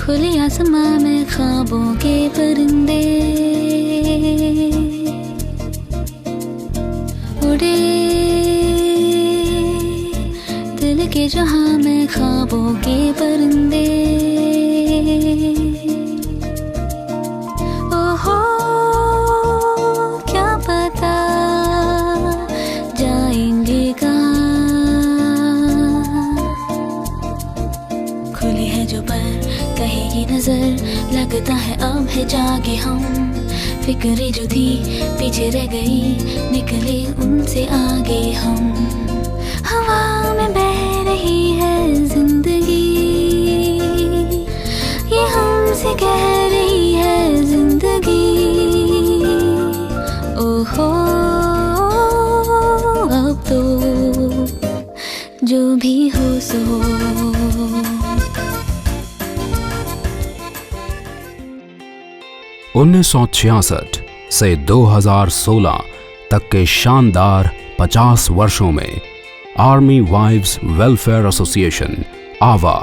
खुली आसमां में ख्वाबों के परिंदे उड़े, दिल के जहां में ख्वाबों के परिंदे। ओहो क्या पता जाएंगे कहाँ, खुली है जो पर कहेगी नजर, लगता है अब है जागे हम। फिक्रें जो थी पीछे रह गई, निकले उनसे आगे हम। हवा में बह रही है जिंदगी, ये हमसे कह रही है जिंदगी। ओहो अब तो जो भी हो सो। 1966 से 2016 तक के शानदार 50 वर्षों में आर्मी वाइव्स वेलफेयर एसोसिएशन आवा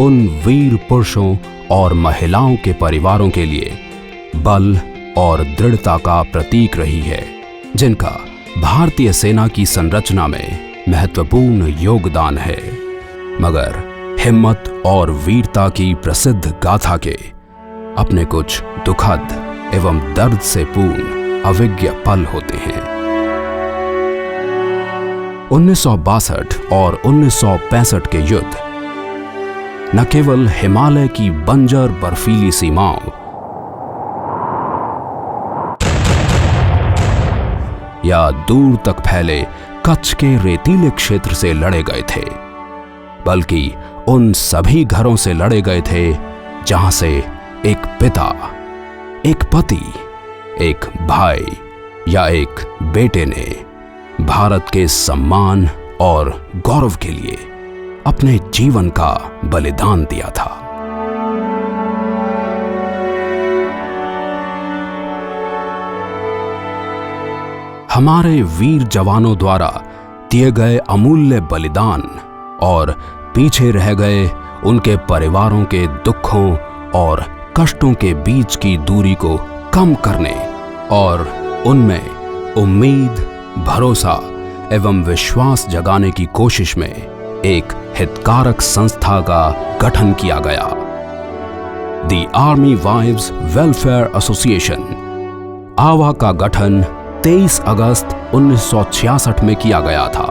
उन वीर पुरुषों और महिलाओं के परिवारों के लिए बल और दृढ़ता का प्रतीक रही है, जिनका भारतीय सेना की संरचना में महत्वपूर्ण योगदान है। मगर हिम्मत और वीरता की प्रसिद्ध गाथा के अपने कुछ दुखद एवं दर्द से पूर्ण अविज्ञ पल होते हैं। 1962 और 1965 के युद्ध न केवल हिमालय की बंजर बर्फीली सीमाओं या दूर तक फैले कच्छ के रेतीले क्षेत्र से लड़े गए थे, बल्कि उन सभी घरों से लड़े गए थे जहां से एक पिता, एक पति, एक भाई या एक बेटे ने भारत के सम्मान और गौरव के लिए अपने जीवन का बलिदान दिया था। हमारे वीर जवानों द्वारा दिए गए अमूल्य बलिदान और पीछे रह गए उनके परिवारों के दुखों और कष्टों के बीच की दूरी को कम करने और उनमें उम्मीद, भरोसा एवं विश्वास जगाने की कोशिश में एक हितकारक संस्था का गठन किया गया। The army wives welfare association आवा का गठन 23 अगस्त 1966 में किया गया था।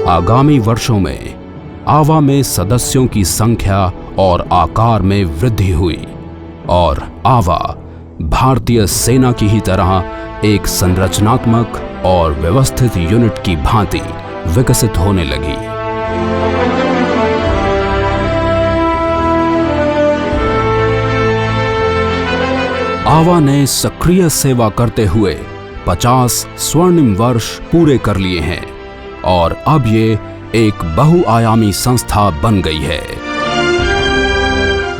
आगामी वर्षों में आवा में सदस्यों की संख्या और आकार में वृद्धि हुई और आवा भारतीय सेना की ही तरह एक संरचनात्मक और व्यवस्थित यूनिट की भांति विकसित होने लगी। आवा ने सक्रिय सेवा करते हुए 50 स्वर्णिम वर्ष पूरे कर लिए हैं और अब ये एक बहुआयामी संस्था बन गई है,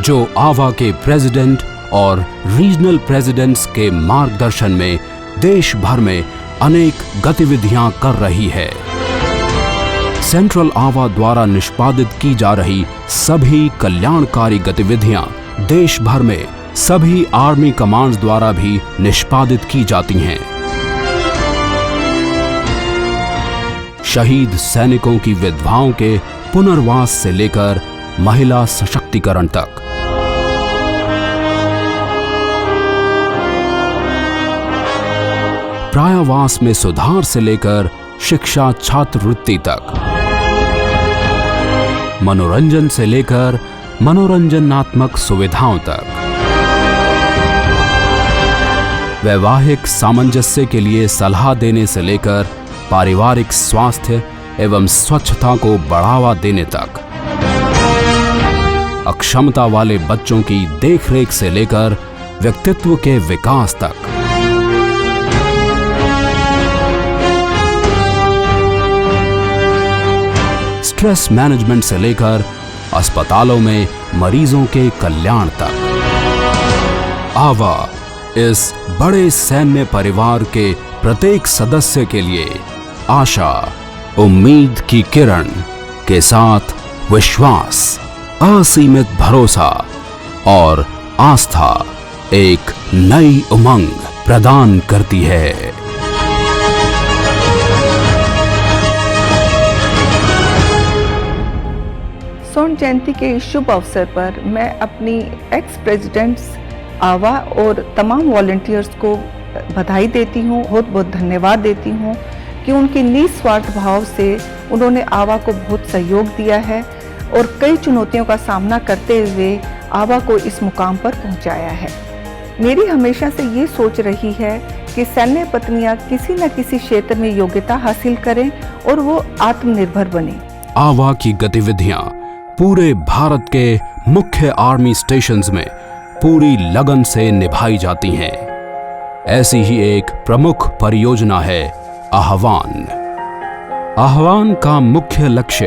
जो आवा के प्रेसिडेंट और रीजनल प्रेसिडेंट्स के मार्गदर्शन में देश भर में अनेक गतिविधियां कर रही है। सेंट्रल आवा द्वारा निष्पादित की जा रही सभी कल्याणकारी गतिविधियां देश भर में सभी आर्मी कमांड्स द्वारा भी निष्पादित की जाती हैं। शहीद सैनिकों की विधवाओं के पुनर्वास से लेकर महिला सशक्तिकरण तक, प्रायावास में सुधार से लेकर शिक्षा छात्रवृत्ति तक, मनोरंजन से लेकर मनोरंजनात्मक सुविधाओं तक, वैवाहिक सामंजस्य के लिए सलाह देने से लेकर पारिवारिक स्वास्थ्य एवं स्वच्छता को बढ़ावा देने तक, अक्षमता वाले बच्चों की देखरेख से लेकर व्यक्तित्व के विकास तक, स्ट्रेस मैनेजमेंट से लेकर अस्पतालों में मरीजों के कल्याण तक, आवा इस बड़े सैन्य परिवार के प्रत्येक सदस्य के लिए आशा, उम्मीद की किरण के साथ विश्वास, असीमित भरोसा और आस्था एक नई उमंग प्रदान करती है। स्वर्ण जयंती के इस शुभ अवसर पर मैं अपनी एक्स प्रेसिडेंट्स आवा और तमाम वॉलंटियर्स को बधाई देती हूँ, बहुत बहुत धन्यवाद देती हूँ कि उनके निस्वार्थ भाव से उन्होंने आवा को बहुत सहयोग दिया है और कई चुनौतियों का सामना करते हुए आवा को इस मुकाम पर पहुँचाया है। मेरी हमेशा से ये सोच रही है कि सैन्य पत्नियाँ किसी न किसी क्षेत्र में योग्यता हासिल करें और वो आत्मनिर्भर बने। आवा की गतिविधियां पूरे भारत के मुख्य आर्मी स्टेशंस में पूरी लगन से निभाई जाती हैं। ऐसी ही एक प्रमुख परियोजना है आह्वान। आह्वान का मुख्य लक्ष्य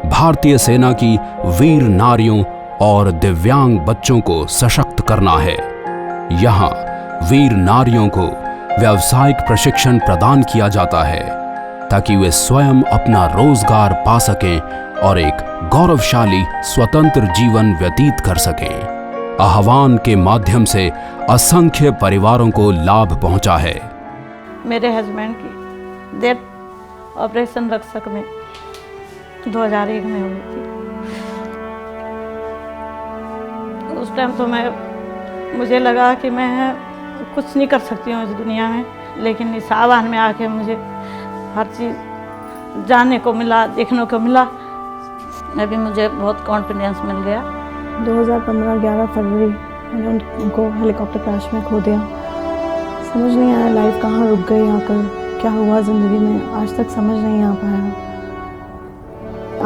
भारतीय सेना की वीर नारियों और दिव्यांग बच्चों को सशक्त करना है। यहाँ वीर नारियों को व्यावसायिक प्रशिक्षण प्रदान किया जाता है ताकि वे स्वयं अपना रोजगार पा सकें और एक गौरवशाली स्वतंत्र जीवन व्यतीत कर सकें। आह्वान के माध्यम से असंख्य परिवारों को लाभ पहुंचा है। मेरे हस्बैंड की डेथ ऑपरेशन रक्षक में 2001 में हुई थी। उस टाइम तो मुझे लगा कि मैं कुछ नहीं कर सकती हूँ इस दुनिया में, लेकिन इस आह्वान में आके मुझे हर चीज़ जानने को मिला, देखने को मिला। अभी मुझे बहुत कॉन्फिडेंस मिल गया। 2015 11 फरवरी मैंने उनको हेलीकॉप्टर क्रैश में खो दिया। समझ नहीं आया लाइफ कहाँ रुक गई, आकर क्या हुआ ज़िंदगी में, आज तक समझ नहीं आ पाया।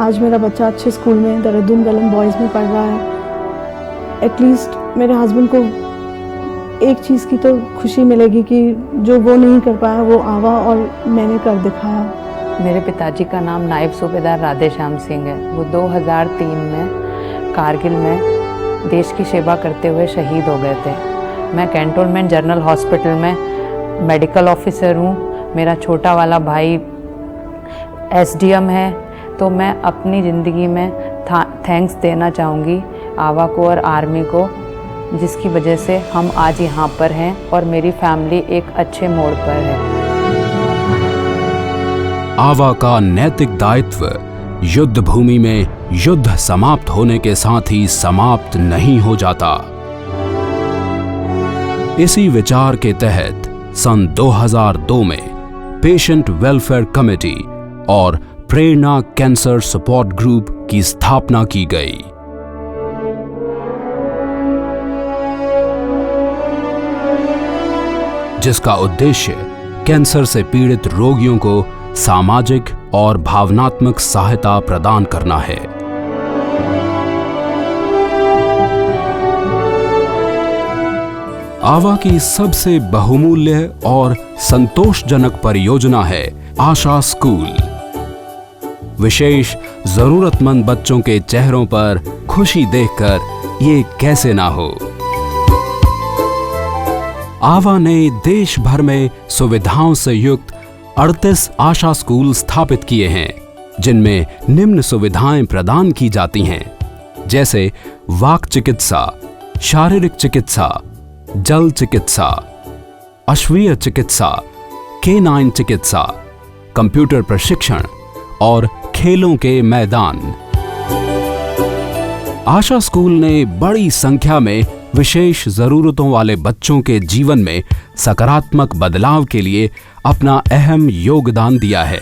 आज मेरा बच्चा अच्छे स्कूल में देहरादून वेलम बॉयज़ में पढ़ रहा है। एटलीस्ट मेरे हस्बैंड को एक चीज़ की तो खुशी मिलेगी कि जो वो नहीं कर पाया वो आवा और मैंने कर दिखाया। मेरे पिताजी का नाम नायब सूबेदार राधे श्याम सिंह है। वो 2003 में कारगिल में देश की सेवा करते हुए शहीद हो गए थे। मैं कैंटोनमेंट जनरल हॉस्पिटल में मेडिकल ऑफिसर हूँ। मेरा छोटा वाला भाई SDM है। तो मैं अपनी ज़िंदगी में थैंक्स देना चाहूँगी आवा को और आर्मी को, जिसकी वजह से हम आज यहाँ पर हैं और मेरी फैमिली एक अच्छे मोड़ पर है। आवा का नैतिक दायित्व युद्ध भूमि में युद्ध समाप्त होने के साथ ही समाप्त नहीं हो जाता। इसी विचार के तहत सन 2002 में पेशेंट वेलफेयर कमेटी और प्रेरणा कैंसर सपोर्ट ग्रुप की स्थापना की गई। जिसका उद्देश्य कैंसर से पीड़ित रोगियों को सामाजिक और भावनात्मक सहायता प्रदान करना है। आवा की सबसे बहुमूल्य और संतोषजनक परियोजना है आशा स्कूल। विशेष जरूरतमंद बच्चों के चेहरों पर खुशी देखकर ये कैसे ना हो। आवा ने देश भर में सुविधाओं से युक्त 38 आशा स्कूल स्थापित किए हैं, जिनमें निम्न सुविधाएं प्रदान की जाती हैं, जैसे वाक चिकित्सा, शारीरिक चिकित्सा, जल चिकित्सा, अश्वीय चिकित्सा, केनाइन चिकित्सा, कंप्यूटर प्रशिक्षण और खेलों के मैदान। आशा स्कूल ने बड़ी संख्या में विशेष जरूरतों वाले बच्चों के जीवन में सकारात्मक बदलाव के लिए अपना अहम योगदान दिया है।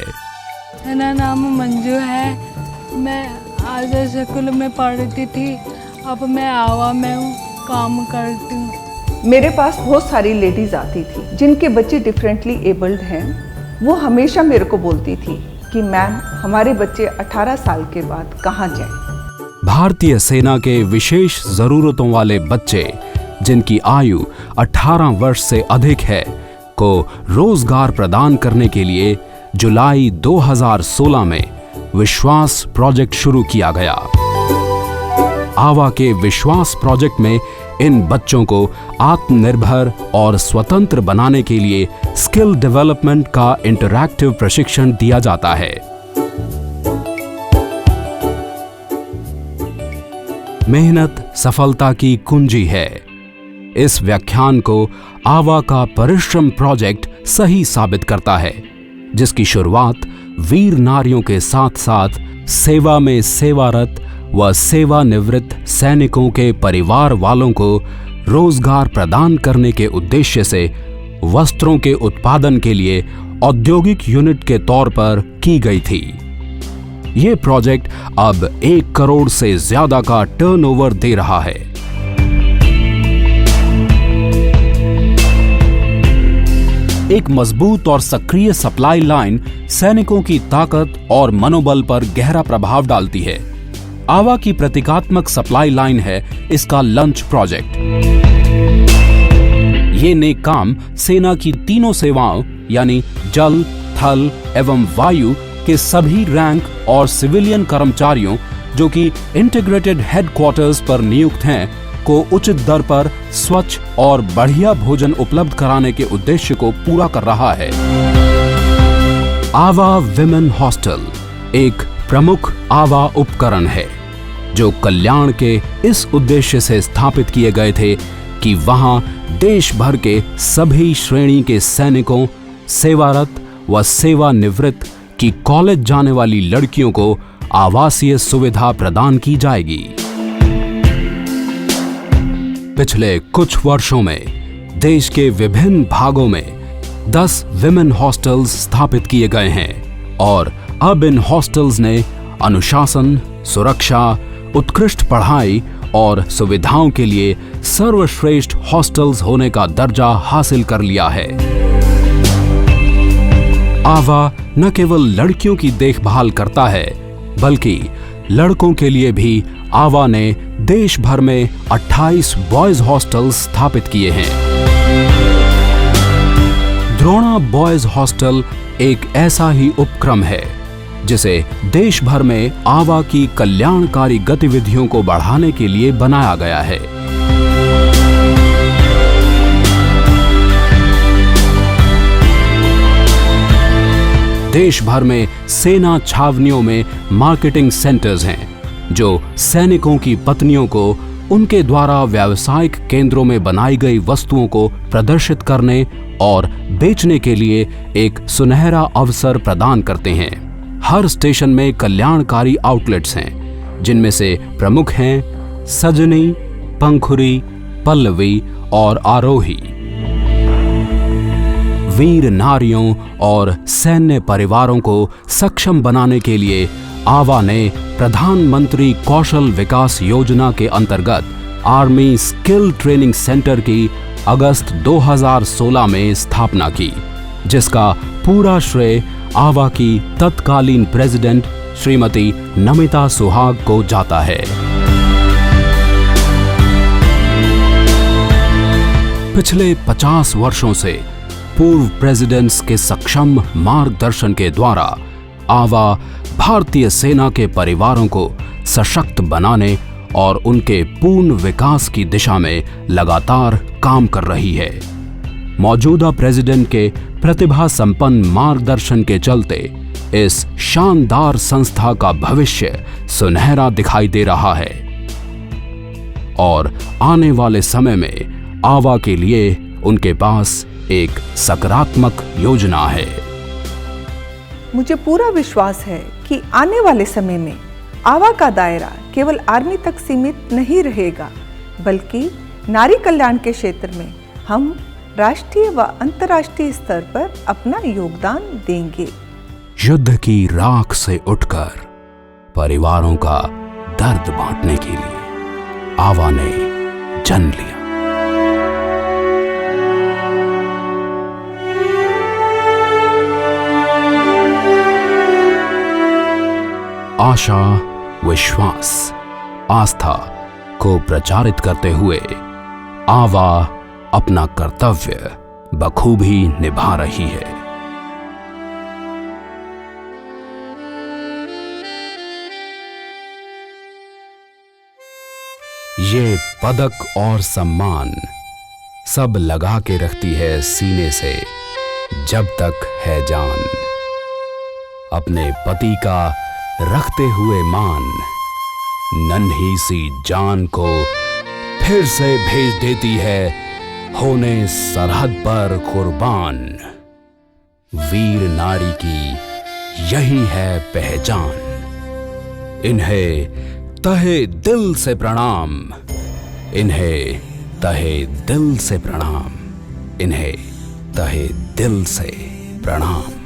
मेरा नाम मंजू है। मैं आशा स्कूल में पढ़ती थी, अब मैं आवा में हूँ, काम करती हूँ। मेरे पास बहुत सारी लेडीज़ आती थी जिनके बच्चे डिफरेंटली एबल्ड हैं। वो हमेशा मेरे को बोलती थी कि मैम हमारे बच्चे 18 साल के बाद कहाँ जाएं। भारतीय सेना के विशेष जरूरतों वाले बच्चे जिनकी आयु 18 वर्ष से अधिक है को रोजगार प्रदान करने के लिए जुलाई 2016 में विश्वास प्रोजेक्ट शुरू किया गया। आवा के विश्वास प्रोजेक्ट में इन बच्चों को आत्मनिर्भर और स्वतंत्र बनाने के लिए स्किल डेवलपमेंट का इंटरैक्टिव प्रशिक्षण दिया जाता है। मेहनत सफलता की कुंजी है। इस व्याख्यान को आवा का परिश्रम प्रोजेक्ट सही साबित करता है, जिसकी शुरुआत वीर नारियों के साथ साथ सेवा में सेवारत व सेवानिवृत्त सैनिकों के परिवार वालों को रोजगार प्रदान करने के उद्देश्य से वस्त्रों के उत्पादन के लिए औद्योगिक यूनिट के तौर पर की गई थी। ये प्रोजेक्ट अब 1 करोड़ से ज्यादा का टर्नओवर दे रहा है। एक मजबूत और सक्रिय सप्लाई लाइन सैनिकों की ताकत और मनोबल पर गहरा प्रभाव डालती है। आवा की प्रतीकात्मक सप्लाई लाइन है इसका लंच प्रोजेक्ट। ये नेक काम सेना की तीनों सेवाओं यानी जल, थल एवं वायु के सभी रैंक और सिविलियन कर्मचारियों जो कि इंटीग्रेटेड हेडक्वार्टर्स पर नियुक्त हैं को उचित दर पर स्वच्छ और बढ़िया भोजन उपलब्ध कराने के उद्देश्य को पूरा कर रहा है। आवा विमेन हॉस्टल एक प्रमुख आवा उपकरण है जो कल्याण के इस उद्देश्य से स्थापित किए गए थे कि वहां देश भर के सभी श्रेणी के सैनिकों, सेवारत व सेवानिवृत्त की कॉलेज जाने वाली लड़कियों को आवासीय सुविधा प्रदान की जाएगी। पिछले कुछ वर्षों में देश के विभिन्न भागों में 10 विमेन हॉस्टल्स स्थापित किए गए हैं और अब इन हॉस्टल्स ने अनुशासन, सुरक्षा, उत्कृष्ट पढ़ाई और सुविधाओं के लिए सर्वश्रेष्ठ हॉस्टल्स होने का दर्जा हासिल कर लिया है। आवा न केवल लड़कियों की देखभाल करता है बल्कि लड़कों के लिए भी आवा ने देश भर में 28 बॉयज हॉस्टल्स स्थापित किए हैं। द्रोणा बॉयज हॉस्टल एक ऐसा ही उपक्रम है जिसे देश भर में आवा की कल्याणकारी गतिविधियों को बढ़ाने के लिए बनाया गया है। देश भर में सेना छावनियों में मार्केटिंग सेंटर्स हैं जो सैनिकों की पत्नियों को उनके द्वारा व्यावसायिक केंद्रों में बनाई गई वस्तुओं को प्रदर्शित करने और बेचने के लिए एक सुनहरा अवसर प्रदान करते हैं। हर स्टेशन में कल्याणकारी आउटलेट्स हैं जिनमें से प्रमुख हैं सजनी, पंखुरी, पल्लवी और आरोही। वीर नारियों और सैन्य परिवारों को सक्षम बनाने के लिए आवा ने प्रधानमंत्री कौशल विकास योजना के अंतर्गत आर्मी स्किल ट्रेनिंग सेंटर की अगस्त 2016 में स्थापना की, जिसका पूरा श्रेय आवा की तत्कालीन प्रेसिडेंट श्रीमती नमिता सुहाग को जाता है। पिछले 50 वर्षों से पूर्व प्रेसिडेंट्स के सक्षम मार्गदर्शन के द्वारा आवा भारतीय सेना के परिवारों को सशक्त बनाने और उनके पूर्ण विकास की दिशा में लगातार काम कर रही है। मौजूदा प्रेसिडेंट के प्रतिभा संपन्न मार्गदर्शन के चलते इस शानदार संस्था का भविष्य सुनहरा दिखाई दे रहा है और आने वाले समय में आवा के लिए उनके पास एक सकारात्मक योजना है। मुझे पूरा विश्वास है कि आने वाले समय में आवा का दायरा केवल आर्मी तक सीमित नहीं रहेगा, बल्कि नारी कल्याण के क्षेत्र में हम राष्ट्रीय व अंतर्राष्ट्रीय स्तर पर अपना योगदान देंगे। युद्ध की राख से उठकर परिवारों का दर्द बांटने के लिए आवा ने जन्म लिया। आशा, विश्वास, आस्था को प्रचारित करते हुए आवा अपना कर्तव्य बखूबी निभा रही है। ये पदक और सम्मान सब लगा के रखती है सीने से जब तक है जान। अपने पति का रखते हुए मान नन्ही सी जान को फिर से भेज देती है होने सरहद पर कुर्बान। वीर नारी की यही है पहचान। इन्हें तहे दिल से प्रणाम, इन्हें तहे दिल से प्रणाम, इन्हें तहे दिल से प्रणाम।